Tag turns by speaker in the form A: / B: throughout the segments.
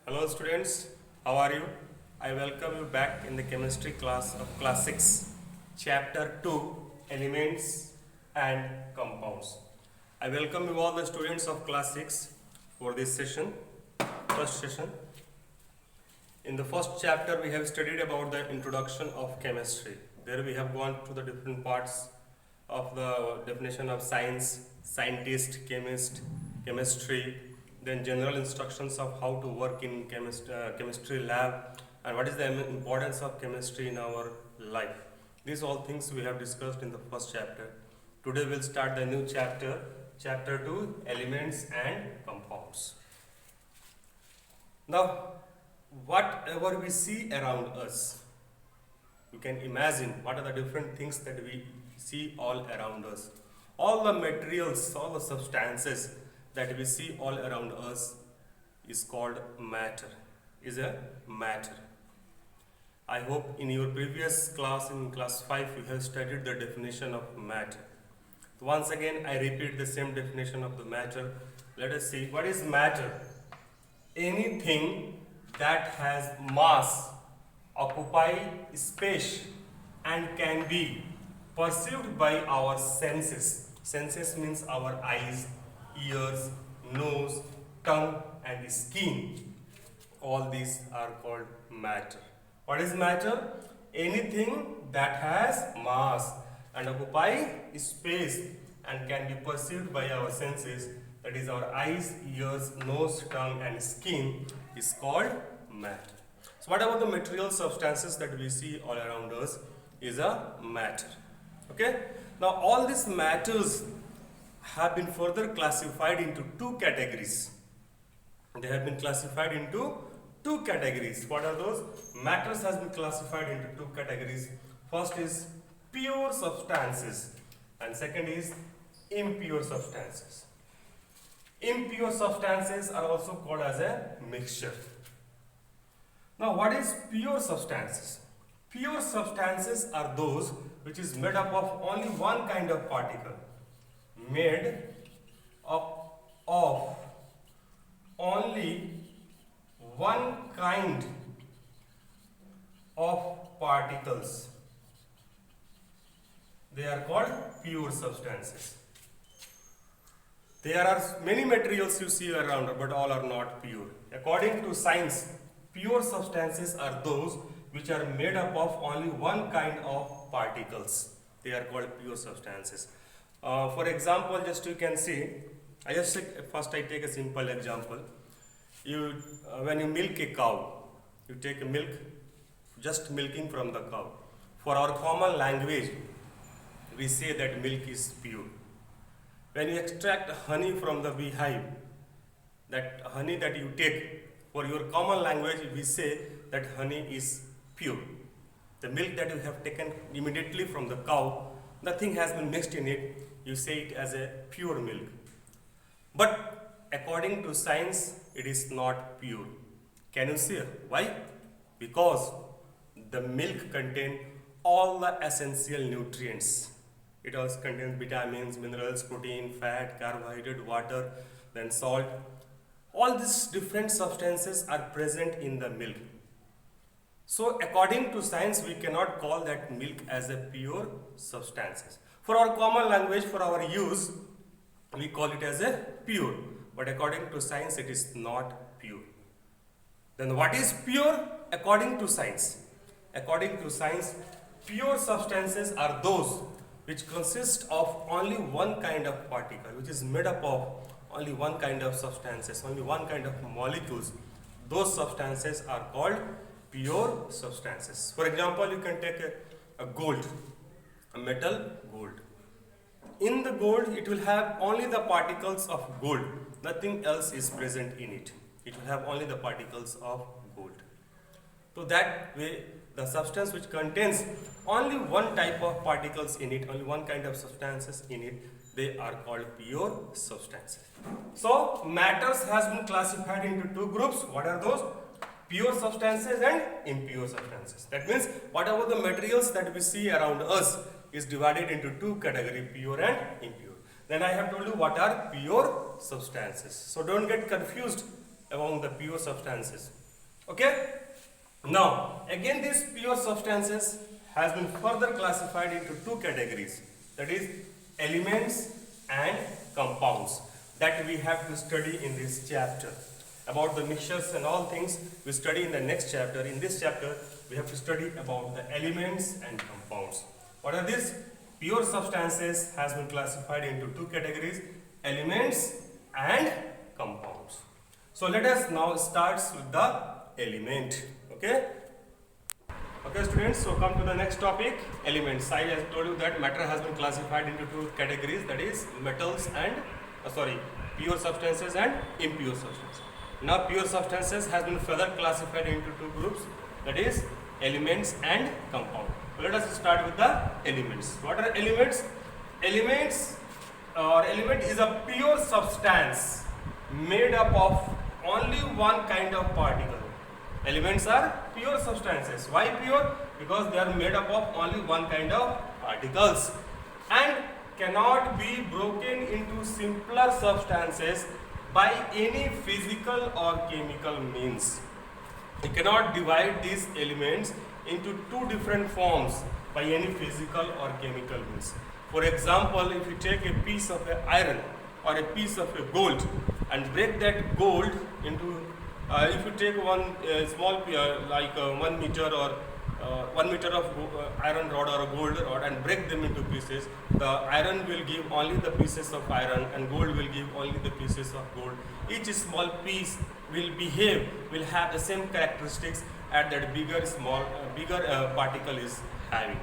A: Hello students, how are you? I welcome you back in the chemistry class of class 6, chapter 2, elements and compounds. I welcome you all the students of class 6 for this session, first session. In the first chapter we have studied about the introduction of chemistry. There we have gone to the different parts of the definition of science, scientist, chemist, chemistry, then general instructions of how to work in chemistry lab and what is the importance of chemistry in our life. These all things we have discussed in the first chapter. Today we'll start the new chapter, chapter 2, elements and compounds. Now, whatever we see around us, you can imagine what are the different things that we see all around us. All the materials, all the substances that we see all around us is called matter, is a matter. I hope in your previous class, in class 5, you have studied the definition of matter. Once again, I repeat the same definition of the matter. Let us see what is matter. Anything that has mass, occupy space and can be perceived by our senses. Senses means our eyes, ears, nose, tongue and skin. All these are called matter. What is matter? Anything that has mass and occupy space and can be perceived by our senses, that is our eyes, ears, nose, tongue and skin, is called matter. So what about the material substances that we see all around us is a matter. Okay. Now all these matters have been further classified into two categories. They have been classified into two categories. What are those? Matters has been classified into two categories. First is pure substances and second is impure substances. Impure substances are also called as a mixture. Now what is pure substances? Pure substances are those which is made up of only one kind of particle. Made up of only one kind of particles. They are called pure substances. There are many materials you see around, but all are not pure. According to science, pure substances are those which are made up of only one kind of particles. They are called pure substances. For example, just you can see, first I take a simple example. When you milk a cow, you take a milk, just milking from the cow. For our common language, we say that milk is pure. When you extract honey from the beehive, that honey that you take, for your common language, we say that honey is pure. The milk that you have taken immediately from the cow, nothing has been mixed in it, you say it as a pure milk. But according to science, it is not pure. Can you see why? Because the milk contains all the essential nutrients. It also contains vitamins, minerals, protein, fat, carbohydrate, water, then salt. All these different substances are present in the milk. So according to science, we cannot call that milk as a pure substances. For our common language, for our use, we call it as a pure. But according to science, it is not pure. Then what is pure according to science? According to science, pure substances are those which consist of only one kind of particle, which is made up of only one kind of substances, only one kind of molecules. Those substances are called pure substances. For example, you can take a gold, a metal gold. In the gold, it will have only the particles of gold. Nothing else is present in it. It will have only the particles of gold. So that way, the substance which contains only one type of particles in it, only one kind of substances in it, they are called pure substances. So matters has been classified into two groups. What are those? Pure substances and impure substances. That means whatever the materials that we see around us is divided into two categories, pure and impure. Then I have told you what are pure substances. So don't get confused among the pure substances. Okay? Now, again these pure substances has been further classified into two categories, that is elements and compounds, that we have to study in this chapter. About the mixtures and all things we study in the next chapter. In this chapter we have to study about the elements and compounds. What are these? Pure substances has been classified into two categories, elements and compounds. So let us now start with the element. Okay? Okay students, so come to the next topic, elements. I have told you that matter has been classified into two categories, that is metals and pure substances and impure substances. Now pure substances has been further classified into two groups, that is elements and compound. So let us start with the elements. What are elements? Elements or element is a pure substance made up of only one kind of particle. Elements are pure substances. Why pure? Because they are made up of only one kind of particles and cannot be broken into simpler substances by any physical or chemical means. You cannot divide these elements into two different forms by any physical or chemical means. For example, if you take a piece of iron or a piece of gold and break that gold into if you take one small 1 meter or 1 meter of iron rod or a gold rod and break them into pieces, the iron will give only the pieces of iron and gold will give only the pieces of gold. Each small piece will have the same characteristics as that bigger particle is having.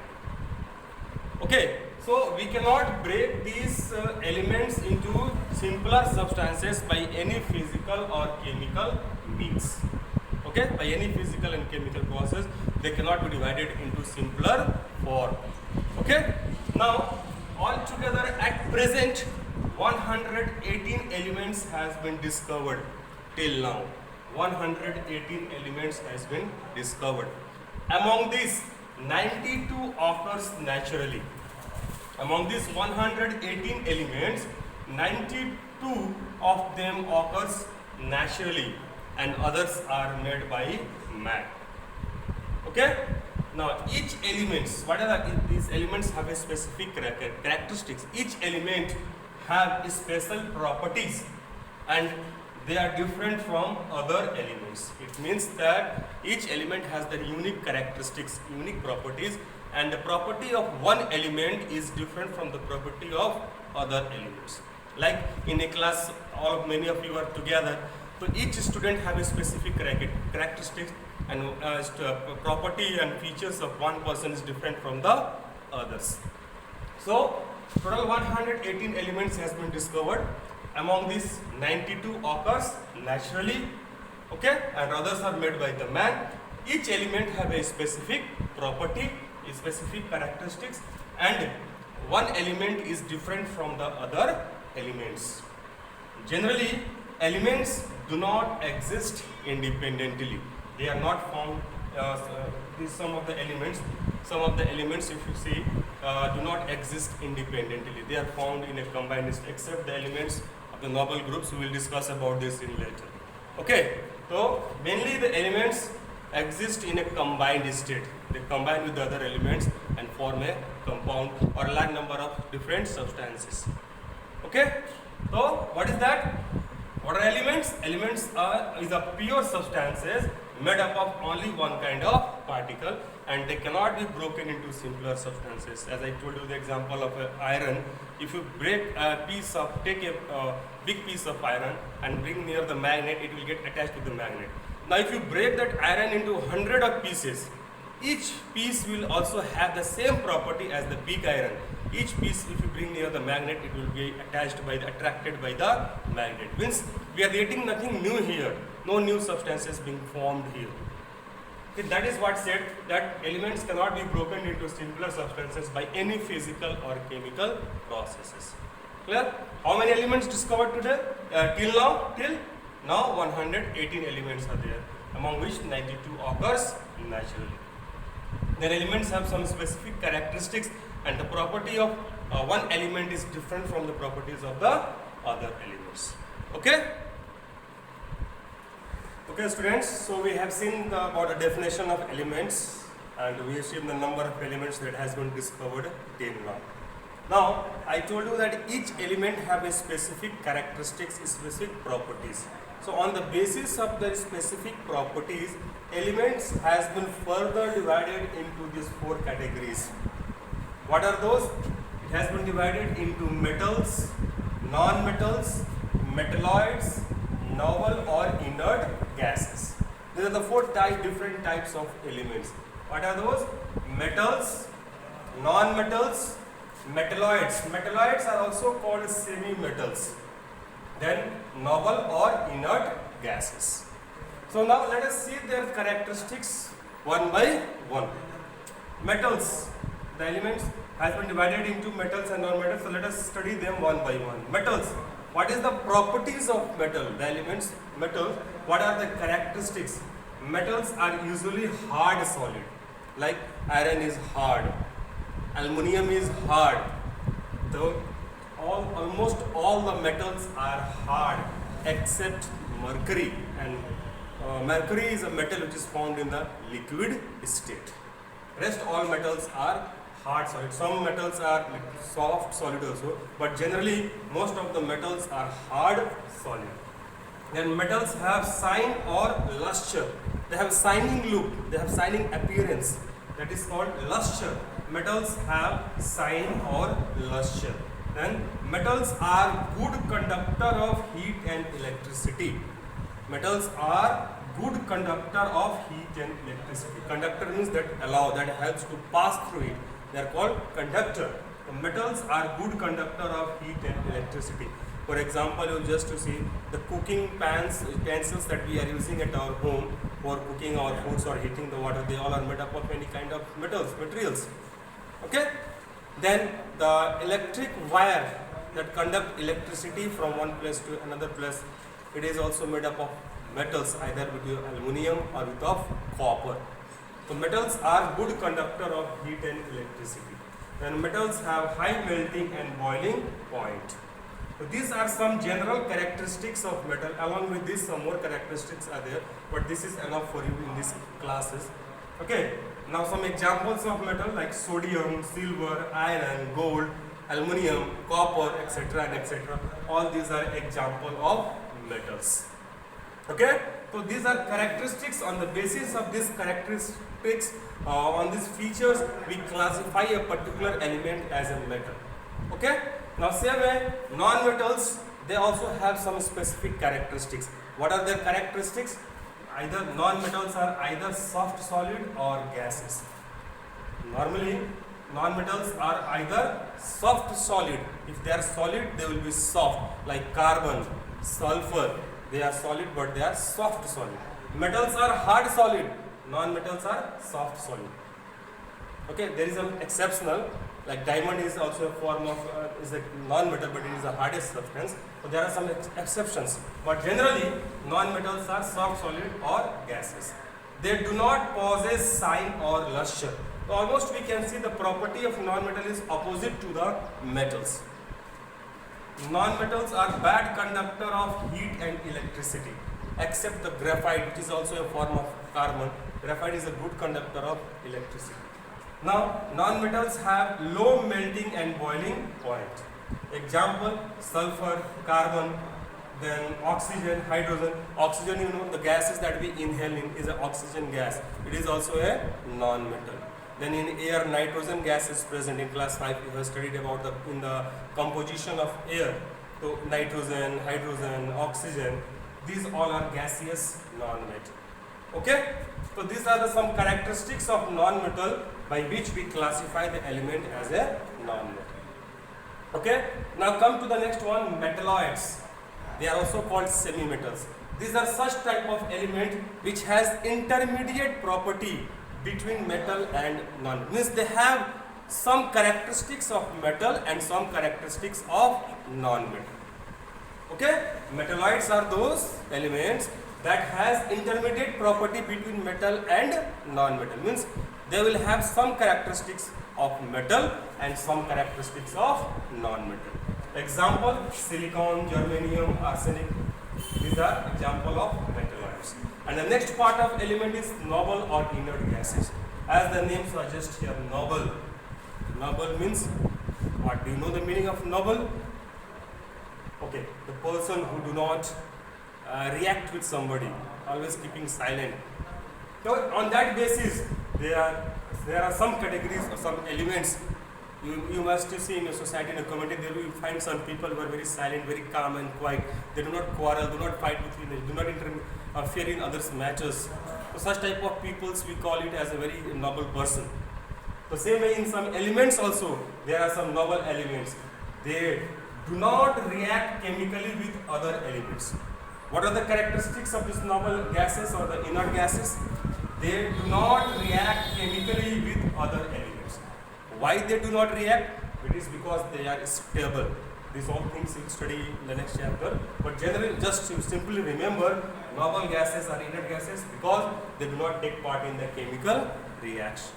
A: Okay, so we cannot break these elements into simpler substances by any physical or chemical means. Okay, by any physical and chemical process, they cannot be divided into simpler form. Okay, now altogether at present 118 elements has been discovered till now. 118 elements has been discovered. Among these 92 occurs naturally. Among these 118 elements, 92 of them occurs naturally and others are made by man. Okay? Now each elements, these elements have a specific characteristics. Each element have special properties and they are different from other elements. It means that each element has their unique characteristics, unique properties, and the property of one element is different from the property of other elements. Like in a class, many of you are together, so each student have a specific characteristics and property and features of one person is different from the others. So total 118 elements has been discovered. Among these 92 occurs naturally, okay, and others are made by the man. Each element have a specific property, a specific characteristics, and one element is different from the other elements. Generally, elements do not exist independently. They are not found. Some of the elements, if you see, do not exist independently. They are found in a combined state, except the elements of the noble groups. We will discuss about this in later. Okay, so mainly the elements exist in a combined state. They combine with the other elements and form a compound or a large number of different substances. Okay, so what is that? What are elements? Elements is a pure substances made up of only one kind of particle and they cannot be broken into simpler substances. As I told you the example of iron, if you take a big piece of iron and bring near the magnet, it will get attached to the magnet. Now if you break that iron into 100 of pieces, each piece will also have the same property as the big iron. Each piece, if you bring near the magnet, it will be attracted by the magnet. Means we are getting nothing new here. No new substances being formed here. Okay, that is what said that elements cannot be broken into simpler substances by any physical or chemical processes. Clear? How many elements discovered today? Till now 118 elements are there, among which 92 occurs naturally. Then elements have some specific characteristics and the property of one element is different from the properties of the other elements. Okay? Okay students, so we have seen about the definition of elements, and we have seen the number of elements that has been discovered till now. Now I told you that each element have a specific characteristics, specific properties. So on the basis of the specific properties, elements has been further divided into these four categories. What are those? It has been divided into metals, non-metals, metalloids, novel or inert gases. These are the four different types of elements. What are those? Metals, non-metals, metalloids. Metalloids are also called semi-metals. Then novel or inert gases. So now let us see their characteristics one by one. Metals, the elements has been divided into metals and non-metals. So let us study them one by one. Metals. What is the properties of metal? The elements metals. What are the characteristics? Metals are usually hard solid. Like iron is hard, aluminium is hard. So almost all the metals are hard except mercury, and mercury is a metal which is found in the liquid state. Rest all metals are hard solid. Some metals are soft solid also, but generally most of the metals are hard solid. Then metals have sign or luster. They have shining look, they have shining appearance. That is called luster. Metals have sign or luster. Then metals are good conductor of heat and electricity. Metals are good conductor of heat and electricity. Conductor means that helps to pass through it. They are called conductor. The metals are good conductor of heat and electricity. For example, you just to see the cooking utensils that we are using at our home for cooking our foods or heating the water, they all are made up of any kind of materials. Okay? Then the electric wire that conduct electricity from one place to another place, it is also made up of metals, either with aluminium or with of copper. So metals are good conductor of heat and electricity. Then metals have high melting and boiling point. So these are some general characteristics of metal. Along with this, some more characteristics are there, but this is enough for you in these classes. Okay. Now some examples of metal like sodium, silver, iron, gold, aluminium, copper, etc. and etc. All these are example of metals. Okay. So these are characteristics. On the basis of these characteristics, on these features, we classify a particular element as a metal. Okay. Now same way, non-metals, they also have some specific characteristics. What are their characteristics? Either non-metals are either soft solid or gases. Normally, non-metals are either soft solid. If they are solid, they will be soft, like carbon, sulfur. They are solid, but they are soft solid. Metals are hard solid. Non-metals are soft solid. Okay, there is an exceptional, like diamond is also a form of is a non-metal, but it is the hardest substance. So there are some exceptions, but generally non-metals are soft solid or gases. They do not possess sign or luster. So almost we can see the property of non-metal is opposite to the metals. Non-metals are bad conductor of heat and electricity, except the graphite, which is also a form of carbon. Graphite is a good conductor of electricity. Now, non-metals have low melting and boiling point. Example, sulfur, carbon, then oxygen, hydrogen. Oxygen, you know, the gases that we inhale is an oxygen gas. It is also a non-metal. Then in air, nitrogen gas is present. In class 5, we have studied about the composition of air. So nitrogen, hydrogen, oxygen, these all are gaseous non-metal. Okay? So these are some characteristics of non-metal by which we classify the element as a non-metal. Okay? Now come to the next one, metalloids. They are also called semi-metals. These are such type of element which has intermediate property between metal and non-metal. Means they have some characteristics of metal and some characteristics of non-metal. Okay? Metalloids are those elements that has intermediate property between metal and non-metal. Means they will have some characteristics of metal and some characteristics of non-metal. Example, silicon, germanium, arsenic. These are example of metalloids. metalloids. And the next part of element is noble or inert gases. As the name suggests here, noble. Noble means what? Do you know the meaning of noble? Okay, the person who do not react with somebody, always keeping silent. So on that basis, there are some categories or some elements. You must see in a society, in a community, there you find some people who are very silent, very calm and quiet. They do not quarrel, do not fight with you, do not interfere in others' matters. So such type of peoples, we call it as a very noble person. The same way in some elements also, there are some noble elements. They do not react chemically with other elements. What are the characteristics of these noble gases or the inert gases? They do not react chemically with other elements. Why they do not react? It is because they are stable. These all things we'll study in the next chapter. But generally, just to simply remember, noble gases are inert gases because they do not take part in the chemical reaction.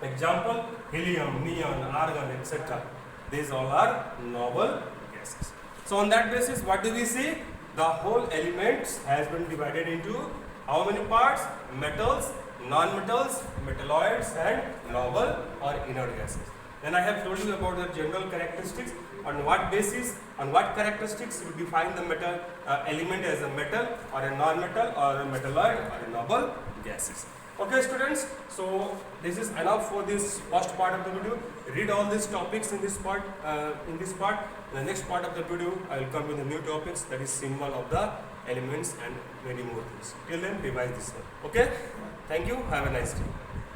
A: Example, helium, neon, argon, etc. These all are noble gases. So on that basis, what do we see? The whole elements has been divided into how many parts? Metals, non-metals, metalloids and noble or inert gases. Then I have told you about the general characteristics. On what basis, on what characteristics you define the metal element as a metal or a non-metal or a metalloid or a noble gases. Okay students, so this is enough for this first part of the video. Read all these topics in this part. In the next part of the video, I will come with the new topics, that is symbol of the elements and many more things. Till then, revise this one. Okay? Thank you. Have a nice day.